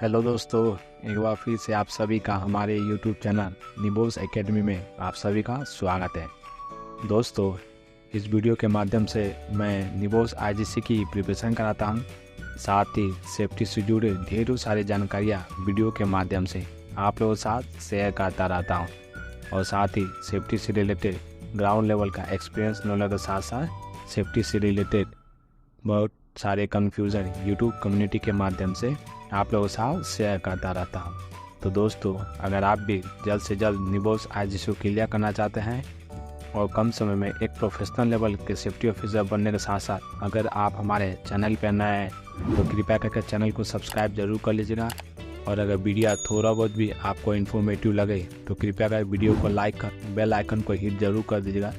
Hello दोस्तों, एक बार फिर से आप सभी का हमारे YouTube चैनल निबोस एकेडमी में आप सभी का स्वागत है। दोस्तों, इस वीडियो के माध्यम से मैं निबोस आईजीसी की प्रिपरेशन कराता हूं। साथ ही सेफ्टी से जुड़े ढेरों सारी जानकारियां वीडियो के माध्यम से आप लोगों के साथ शेयर करता रहता हूं और साथ ही सेफ्टी से रिलेटेड ग्राउंड लेवल का एक्सपीरियंस नॉलेज के साथ साथ सेफ्टी से रिलेटेड बहुत सारे कन्फ्यूज़न यूट्यूब कम्युनिटी के माध्यम से आप लोगों के साथ शेयर करता रहता हूँ। तो दोस्तों, अगर आप भी जल्द से जल्द निबोस आईजीसी को क्लियर करना चाहते हैं और कम समय में एक प्रोफेशनल लेवल के सेफ्टी ऑफिसर बनने के साथ साथ अगर आप हमारे चैनल पर नए हैं तो कृपया करके चैनल को सब्सक्राइब जरूर कर लीजिएगा। और अगर वीडियो थोड़ा बहुत भी आपको इन्फॉर्मेटिव लगे तो कृपया कर वीडियो को लाइक कर बेल आइकन को हिट जरूर कर दीजिएगा,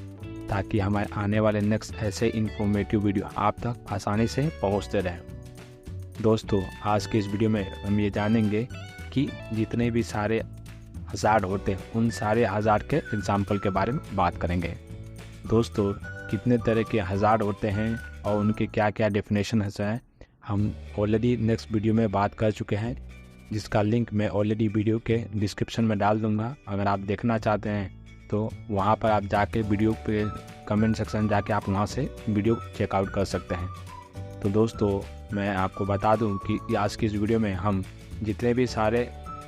ताकि हमारे आने वाले नेक्स्ट ऐसे इन्फॉर्मेटिव वीडियो आप तक आसानी से पहुंचते रहें। दोस्तों, आज के इस वीडियो में हम ये जानेंगे कि जितने भी सारे हज़ार्ड होते हैं उन सारे हज़ार्ड के एग्जाम्पल के बारे में बात करेंगे। दोस्तों, कितने तरह के हज़ार्ड होते हैं और उनके क्या क्या डेफिनेशन हैं हम ऑलरेडी नेक्स्ट वीडियो में बात कर चुके हैं, जिसका लिंक मैं ऑलरेडी वीडियो के डिस्क्रिप्शन में डाल दूँगा। अगर आप देखना चाहते हैं तो वहाँ पर आप जाके वीडियो पे कमेंट सेक्शन जाके आप वहाँ से वीडियो चेकआउट कर सकते हैं। तो दोस्तों, मैं आपको बता दूं कि आज की इस वीडियो में हम जितने भी सारे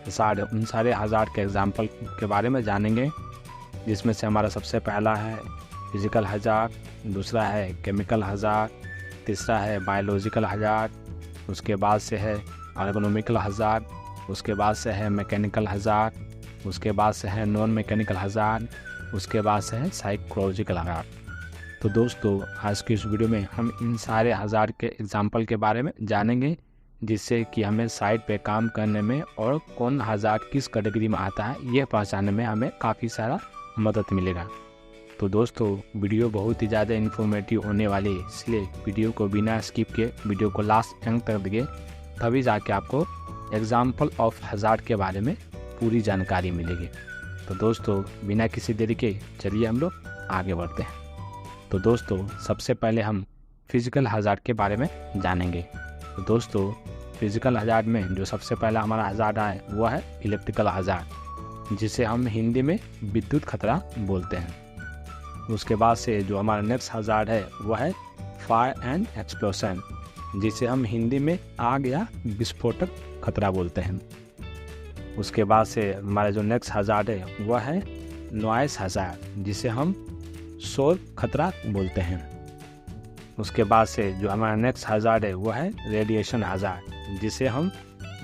हज़ार्ड उन सारे हज़ार्ड के एग्जाम्पल के बारे में जानेंगे, जिसमें से हमारा सबसे पहला है फिज़िकल हज़ार्ड, दूसरा है केमिकल हज़ार्ड, तीसरा है बायोलॉजिकल हज़ार्ड, उसके बाद से है एर्गोनॉमिकल हज़ार्ड, उसके बाद से है मैकेनिकल हज़ार्ड, उसके बाद से है नॉन मैकेनिकल हज़ार्ड, उसके बाद से है साइकोलॉजिकल हज़ार्ड। तो दोस्तों, आज की इस वीडियो में हम इन सारे हज़ार्ड के एग्जाम्पल के बारे में जानेंगे, जिससे कि हमें साइट पे काम करने में और कौन हज़ार्ड किस कैटेगरी में आता है ये पहचानने में हमें काफ़ी सारा मदद मिलेगा। तो दोस्तों, वीडियो बहुत ही ज़्यादा इन्फॉर्मेटिव होने वाली है, इसलिए वीडियो को बिना स्किप किए वीडियो को लास्ट एंड तक दिए, तभी जाके आपको एग्जाम्पल ऑफ हज़ार्ड के बारे में पूरी जानकारी मिलेगी। तो दोस्तों, बिना किसी देरी के चलिए हम लोग आगे बढ़ते हैं। तो दोस्तों, सबसे पहले हम फिज़िकल हज़ार्ड के बारे में जानेंगे। तो दोस्तों, फिज़िकल हज़ार्ड में जो सबसे पहला हमारा हज़ार्ड है वह है इलेक्ट्रिकल हज़ार्ड, जिसे हम हिंदी में विद्युत खतरा बोलते हैं। उसके बाद से जो हमारा नेक्स्ट हज़ार्ड है वह है फायर एंड एक्सप्लोशन, जिसे हम हिंदी में आग या विस्फोटक खतरा बोलते हैं। उसके बाद से हमारा जो नेक्स्ट हज़ार्ड है वह है नॉइस हज़ार्ड, जिसे हम शोर खतरा बोलते हैं। उसके बाद से जो हमारा नेक्स्ट हज़ार्ड है वह है रेडिएशन हज़ार्ड, जिसे हम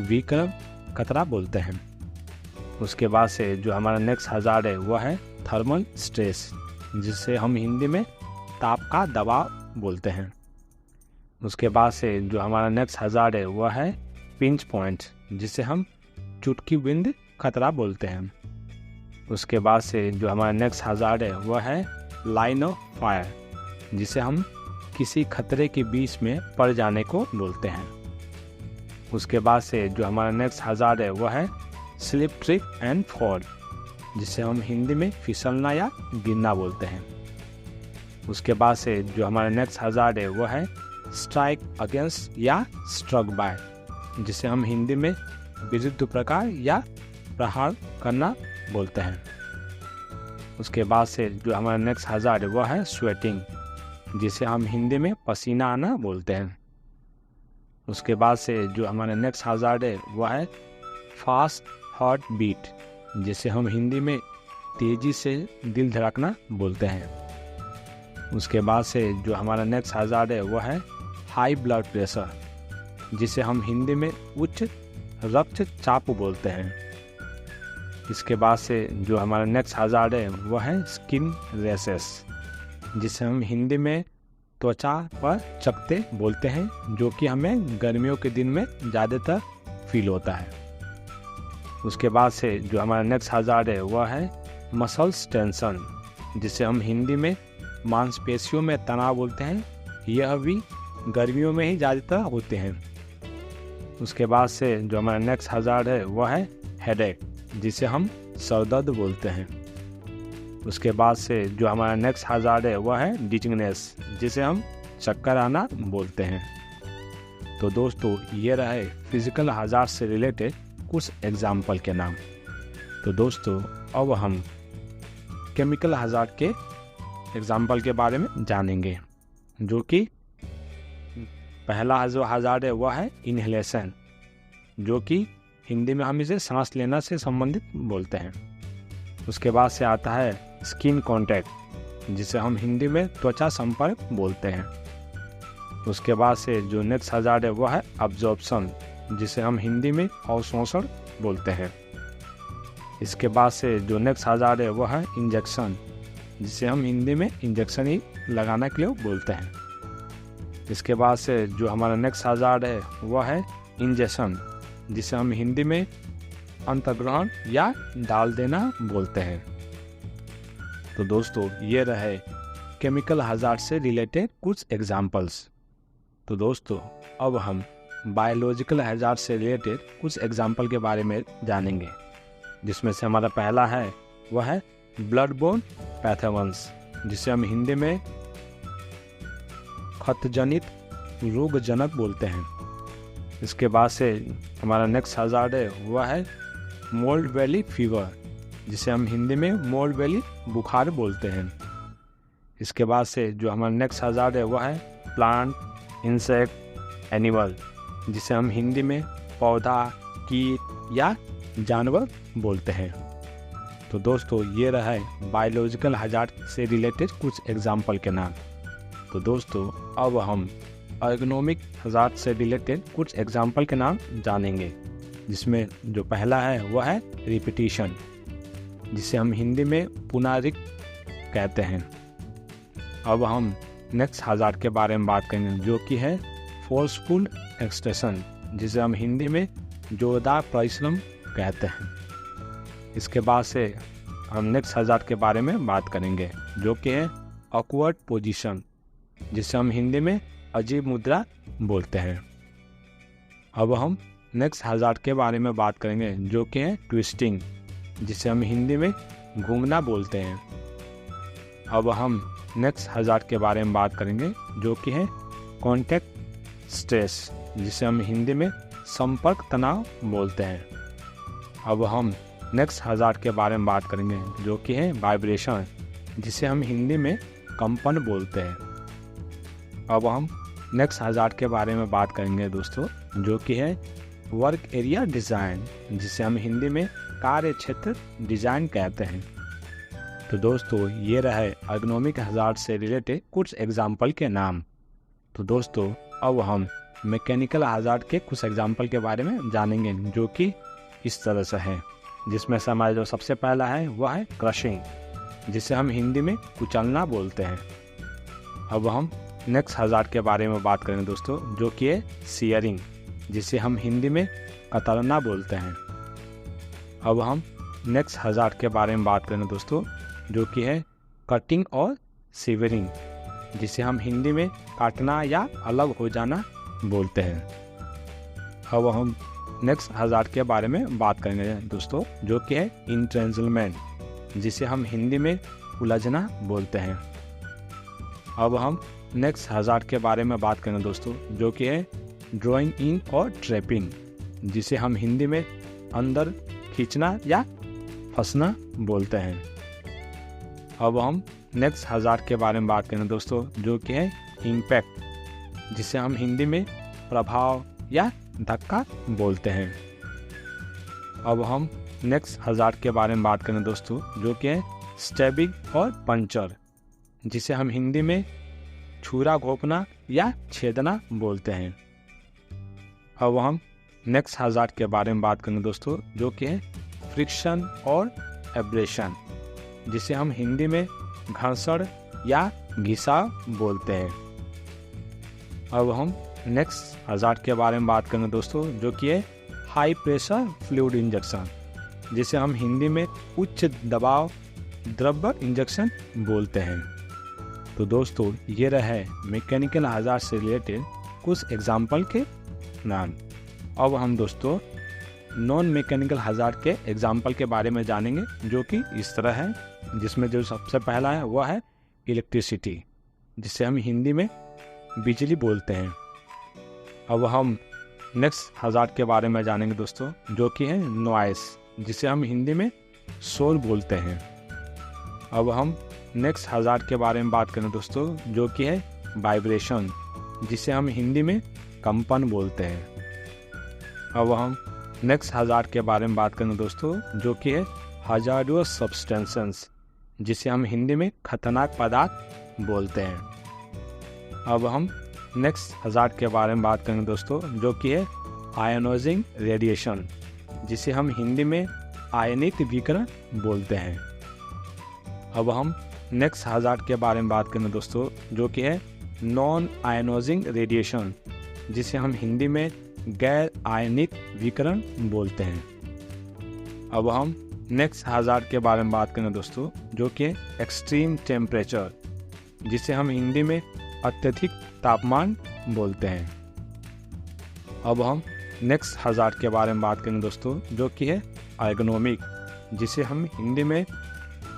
विकिरण खतरा बोलते हैं। उसके बाद से जो हमारा नेक्स्ट हज़ार्ड है वह है थर्मल स्ट्रेस, जिसे हम हिंदी में ताप का दबाव बोलते हैं। उसके बाद से जो हमारा नेक्स्ट हज़ार्ड है वह है पिंच पॉइंट, जिसे हम चुटकी बिंद खतरा बोलते हैं। उसके बाद से जो हमारा नेक्स्ट हज़ार्ड है वह है लाइन ऑफ फायर, जिसे हम किसी खतरे के बीच में पड़ जाने को बोलते हैं। उसके बाद से जो हमारा नेक्स्ट हज़ार्ड है वह है स्लिप ट्रिप एंड फॉल, जिसे हम हिंदी में फिसलना या गिरना बोलते हैं। उसके बाद से जो हमारा नेक्स्ट हज़ार्ड है वह है स्ट्राइक अगेंस्ट या स्ट्रक बाय, जिसे हम हिंदी में विरुद्ध प्रकार या प्रहार करना बोलते हैं। उसके बाद से जो हमारा नेक्स्ट हज़ार्ड है वह है स्वेटिंग, जिसे हम हिंदी में पसीना आना बोलते हैं। उसके बाद से जो हमारा नेक्स्ट हज़ार्ड है वह है फास्ट हार्ट बीट, जिसे हम हिंदी में तेज़ी से दिल धड़कना बोलते हैं। उसके बाद से जो हमारा नेक्स्ट हज़ार्ड है वह है हाई ब्लड प्रेशर, जिसे हम हिंदी में उच्च रक्तचाप बोलते हैं। इसके बाद से जो हमारा नेक्स्ट हज़ार्ड है वह है स्किन रैशेस, जिसे हम हिंदी में त्वचा पर चकत्ते बोलते हैं, जो कि हमें गर्मियों के दिन में ज़्यादातर फील होता है। उसके बाद से जो हमारा नेक्स्ट हज़ार्ड है वह है मसल्स टेंशन, जिसे हम हिंदी में मांसपेशियों में तनाव बोलते हैं। यह भी गर्मियों में ही ज़्यादातर होते हैं। उसके बाद से जो हमारा नेक्स्ट हज़ार्ड है वह है हेडेक, जिसे हम सरदर्द बोलते हैं। उसके बाद से जो हमारा नेक्स्ट हज़ार्ड है वह है डिजिंगनेस, जिसे हम चक्कर आना बोलते हैं। तो दोस्तों ये रहे फिजिकल हजार्ड से रिलेटेड कुछ एग्जाम्पल के नाम। तो दोस्तों अब हम केमिकल हजार्ड के एग्जाम्पल के बारे में जानेंगे, जो कि पहला जो हजार्ड है वह है इनहेलेशन, जो कि हिंदी में हम इसे सांस लेना से संबंधित बोलते हैं। उसके बाद से आता है स्किन कांटेक्ट, जिसे हम हिंदी में त्वचा संपर्क बोलते हैं। उसके बाद से जो नेक्स्ट हजार्ड है वह है अब्जॉर्प्शन, जिसे हम हिंदी में अवशोषण बोलते हैं। इसके बाद से जो नेक्स्ट हजार्ड है वह है इंजेक्शन, जिसे हम हिंदी में इंजेक्शन ही लगाना के लिए बोलते हैं। इसके बाद से जो हमारा नेक्स्ट हजार्ड है वह है इंजेक्शन, जिसे हम हिंदी में अंतर्ग्रहण या डाल देना बोलते हैं। तो दोस्तों ये रहे केमिकल हजार्ड से रिलेटेड कुछ एग्जाम्पल्स। तो दोस्तों अब हम बायोलॉजिकल हजार्ड से रिलेटेड कुछ एग्जाम्पल के बारे में जानेंगे, जिसमें से हमारा पहला है वह है ब्लड बोर्न पैथोजेंस, जिसे हम हिंदी में क्षतजनित रोगजनक बोलते हैं। इसके बाद से हमारा नेक्स्ट हजार्ड है वह है मोल्ड बेली फीवर, जिसे हम हिंदी में मोल्ड बेली बुखार बोलते हैं। इसके बाद से जो हमारा नेक्स्ट हजार्ड है वह है प्लांट, इंसेक्ट, एनिमल, जिसे हम हिंदी में पौधा, कीट या जानवर बोलते हैं। तो दोस्तों ये रहा है बायोलॉजिकल हजार्ड से रिलेटेड कुछ एग्जाम्पल के नाम। तो दोस्तों अब हम एर्गोनॉमिक हजार्ड से रिलेटेड कुछ एग्जाम्पल के नाम जानेंगे, जिसमें जो पहला है वह है रिपीटिशन, जिसे हम हिंदी में पुनरावृत्ति कहते हैं। अब हम नेक्स्ट हजार्ड के बारे में बात करेंगे, जो कि है फोर्सफुल एक्सटेंशन, जिसे हम हिंदी में जोरदार परिश्रम कहते हैं। इसके बाद से हम नेक्स्ट हजार्ड के बारे में बात करेंगे, जो कि है ऑकवर्ड पोजीशन, जिसे हम हिंदी में अजीब मुद्रा बोलते हैं। अब हम नेक्स्ट हजार्ड के बारे में बात करेंगे, जो कि है ट्विस्टिंग, जिसे हम हिंदी में घूमना बोलते हैं। अब हम नेक्स्ट हजार्ड के बारे में बात करेंगे, जो कि है कॉन्टैक्ट स्ट्रेस, जिसे हम हिंदी में संपर्क तनाव बोलते हैं। अब हम नेक्स्ट हजार्ड के बारे में बात करेंगे, जो कि है वाइब्रेशन, जिसे हम हिंदी में कंपन बोलते हैं। अब हम नेक्स्ट हजार्ड के बारे में बात करेंगे दोस्तों, जो कि है वर्क एरिया डिज़ाइन, जिसे हम हिंदी में कार्य क्षेत्र डिज़ाइन कहते हैं। तो दोस्तों ये रहे एर्गोनॉमिक हजार्ड से रिलेटेड कुछ एग्जाम्पल के नाम। तो दोस्तों अब हम मैकेनिकल हजार्ड के कुछ एग्जाम्पल के बारे में जानेंगे, जो कि इस तरह से है, जिसमें से हमारा जो सबसे पहला है वह है क्रशिंग, जिसे हम हिंदी में कुचलना बोलते हैं। अब हम नेक्स्ट हजार्ड के बारे में बात करेंगे दोस्तों, जो कि है सीयरिंग, जिसे हम हिंदी में कतरना बोलते हैं। अब हम नेक्स्ट हजार्ड के बारे में बात करेंगे दोस्तों, जो कि है कटिंग और सीवरिंग, जिसे हम हिंदी में काटना या अलग हो जाना बोलते हैं। अब हम नेक्स्ट हजार्ड के बारे में बात करेंगे दोस्तों, जो कि है इंट्रेंजलमेंट, जिसे हम हिंदी में उलझना बोलते हैं। अब हम नेक्स्ट हजार्ड के बारे में बात करेंगे दोस्तों, जो कि है ड्राइंग इन और ट्रैपिंग, जिसे हम हिंदी में अंदर खींचना या फंसना बोलते हैं। अब हम नेक्स्ट हजार्ड के बारे में बात करेंगे दोस्तों, जो कि है इम्पैक्ट, जिसे हम हिंदी में प्रभाव या धक्का बोलते हैं। अब हम नेक्स्ट हजार्ड के बारे में बात करें दोस्तों, जो कि है स्टैबिंग और पंचर, जिसे हम हिंदी में छुरा घोंपना या छेदना बोलते हैं। अब हम नेक्स्ट हजार्ड के बारे में बात करेंगे दोस्तों, जो कि है फ्रिक्शन और एब्रेशन, जिसे हम हिंदी में घर्षण या घिसाव बोलते हैं। अब हम नेक्स्ट हजार्ड के बारे में बात करेंगे दोस्तों, जो कि है हाई प्रेशर फ्लूइड इंजेक्शन, जिसे हम हिंदी में उच्च दबाव द्रव्य इंजेक्शन बोलते हैं। तो दोस्तों ये रहे मैकेनिकल हजार्ड से रिलेटेड कुछ एग्जाम्पल के नाम। अब हम दोस्तों नॉन मैकेनिकल हजार्ड के एग्जाम्पल के बारे में जानेंगे, जो कि इस तरह है, जिसमें जो सबसे पहला है वह है इलेक्ट्रिसिटी, जिसे हम हिंदी में बिजली बोलते हैं। अब हम नेक्स्ट हज़ार्ड के बारे में जानेंगे दोस्तों, जो कि है नॉइस, जिसे हम हिंदी में शोर बोलते हैं। अब हम नेक्स्ट हज़ार्ड के बारे में बात करें दोस्तों, जो कि है वाइब्रेशन, जिसे हम हिंदी में कंपन बोलते हैं। अब हम नेक्स्ट हज़ार्ड के बारे में बात करें दोस्तों, जो कि है हजार्डस सब्सटेंसेस, जिसे हम हिंदी में खतरनाक पदार्थ बोलते हैं। अब हम नेक्स्ट हज़ार्ड के बारे में बात करेंगे दोस्तों, जो कि है आयनाइजिंग रेडिएशन, जिसे हम हिंदी में आयनित विकिरण बोलते हैं। अब हम नेक्स्ट हज़ार्ड के बारे में बात करेंगे दोस्तों, जो कि है नॉन आयनाइजिंग रेडिएशन, जिसे हम हिंदी में गैर आयनित विकिरण बोलते हैं। अब हम नेक्स्ट हज़ार्ड के बारे में बात करें दोस्तों, जो कि एक्सट्रीम टेम्परेचर, जिसे हम हिंदी में अत्यधिक तापमान बोलते हैं। अब हम नेक्स्ट हज़ार्ड के बारे में बात करें दोस्तों, जो कि है एर्गोनॉमिक, जिसे हम हिंदी में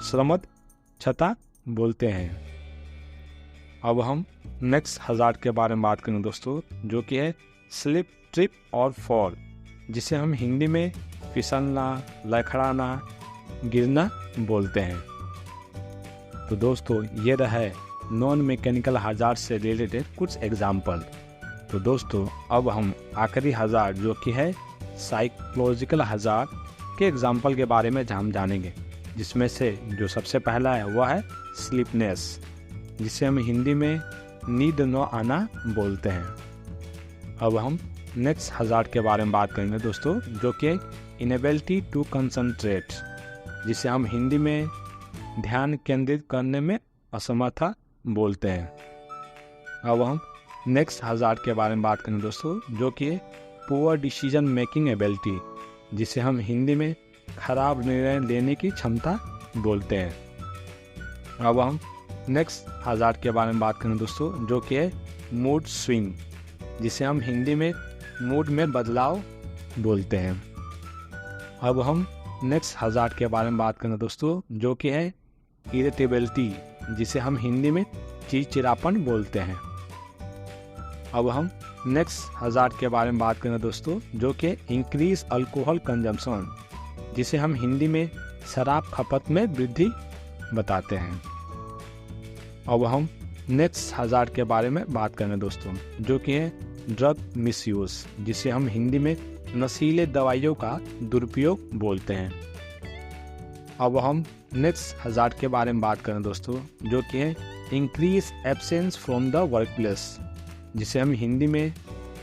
श्रमद छता बोलते हैं। अब हम नेक्स्ट हज़ार्ड के बारे में बात करें दोस्तों, जो कि है स्लिप, ट्रिप और फॉल, जिसे हम हिंदी में फिसलना, लड़खड़ाना, गिरना बोलते हैं। तो दोस्तों ये रहा नॉन मैकेनिकल हज़ार्ड से रिलेटेड कुछ एग्जाम्पल। तो दोस्तों अब हम आखिरी हज़ार्ड, जो कि है साइकोलॉजिकल हज़ार्ड के एग्जाम्पल के बारे में हम जानेंगे, जिसमें से जो सबसे पहला है वह है स्लीपनेस, जिसे हम हिंदी में नींद न आना बोलते हैं। अब हम नेक्स्ट हज़ार्ड के बारे में बात करेंगे दोस्तों, जो कि इनेबिलिटी टू कंसंट्रेट, जिसे हम हिंदी में ध्यान केंद्रित करने में असमर्थता बोलते हैं। अब हम नेक्स्ट हज़ार्ड के बारे में बात करें दोस्तों, जो कि पुअर डिसीजन मेकिंग एबिलिटी, जिसे हम हिंदी में खराब निर्णय लेने की क्षमता बोलते हैं। अब हम नेक्स्ट हज़ार्ड के बारे में बात करें दोस्तों, जो कि है मूड स्विंग, जिसे हम हिंदी में मूड में बदलाव बोलते हैं। अब हम नेक्स्ट हज़ार्ड के बारे में बात करें दोस्तों, जो कि है इरिटेबिलिटी, जिसे हम हिंदी में चिड़चिड़ापन बोलते हैं। अब हम नेक्स्ट हज़ार्ड के बारे में बात करें दोस्तों, जो कि इंक्रीज अल्कोहल कंजम्पशन, जिसे हम हिंदी में शराब खपत में वृद्धि बताते हैं। अब हम नेक्स्ट हज़ार्ड के बारे में बात करें दोस्तों, जो कि है ड्रग मिसयूज, जिसे हम हिंदी में नशीले दवाइयों का दुरुपयोग बोलते हैं। अब हम नेक्स्ट हज़ार्ड के बारे में बात करें दोस्तों, जो कि है increase absence from the work place, जिसे हम हिंदी में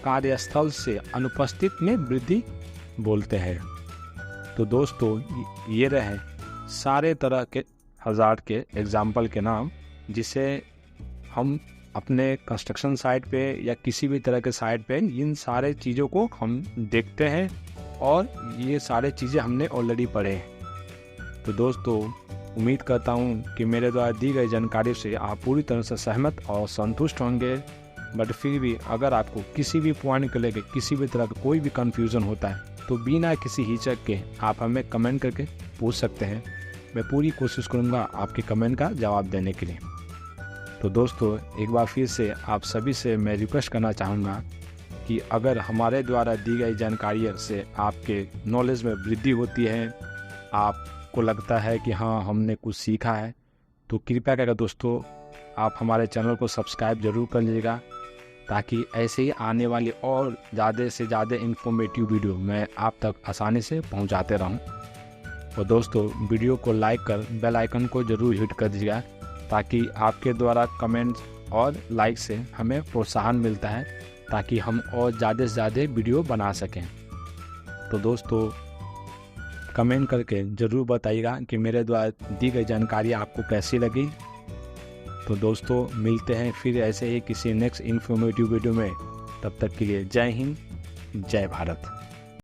कार्यस्थल से अनुपस्थित में वृद्धि बोलते हैं। तो दोस्तों ये रहे सारे तरह के हज़ार्ड के एग्जाम्पल के नाम, जिसे हम अपने कंस्ट्रक्शन साइट पे या किसी भी तरह के साइट पे इन सारे चीज़ों को हम देखते हैं, और ये सारे चीज़ें हमने ऑलरेडी पढ़े हैं। तो दोस्तों उम्मीद करता हूँ कि मेरे द्वारा दी गई जानकारी से आप पूरी तरह से सहमत और संतुष्ट होंगे। बट फिर भी अगर आपको किसी भी पॉइंट को लेकर किसी भी तरह का कोई भी कन्फ्यूज़न होता है, तो बिना किसी हिचक के आप हमें कमेंट करके पूछ सकते हैं। मैं पूरी कोशिश करूँगा आपके कमेंट का जवाब देने के लिए। तो दोस्तों एक बार फिर से आप सभी से मैं रिक्वेस्ट करना चाहूँगा कि अगर हमारे द्वारा दी गई जानकारी से आपके नॉलेज में वृद्धि होती है, आपको लगता है कि हाँ हमने कुछ सीखा है, तो कृपया करके दोस्तों आप हमारे चैनल को सब्सक्राइब ज़रूर कर लीजिएगा, ताकि ऐसे ही आने वाली और ज़्यादा से ज़्यादा इन्फॉर्मेटिव वीडियो मैं आप तक आसानी से पहुंचाते रहूं। और दोस्तों वीडियो को लाइक कर बेल आइकन को ज़रूर हिट कर दीजिएगा, ताकि आपके द्वारा कमेंट और लाइक से हमें प्रोत्साहन मिलता है, ताकि हम और ज़्यादा से ज़्यादा वीडियो बना सकें। तो दोस्तों कमेंट करके ज़रूर बताइएगा कि मेरे द्वारा दी गई जानकारी आपको कैसी लगी। तो दोस्तों मिलते हैं फिर ऐसे ही किसी नेक्स्ट इन्फॉर्मेटिव वीडियो में। तब तक के लिए जय हिंद, जय भारत।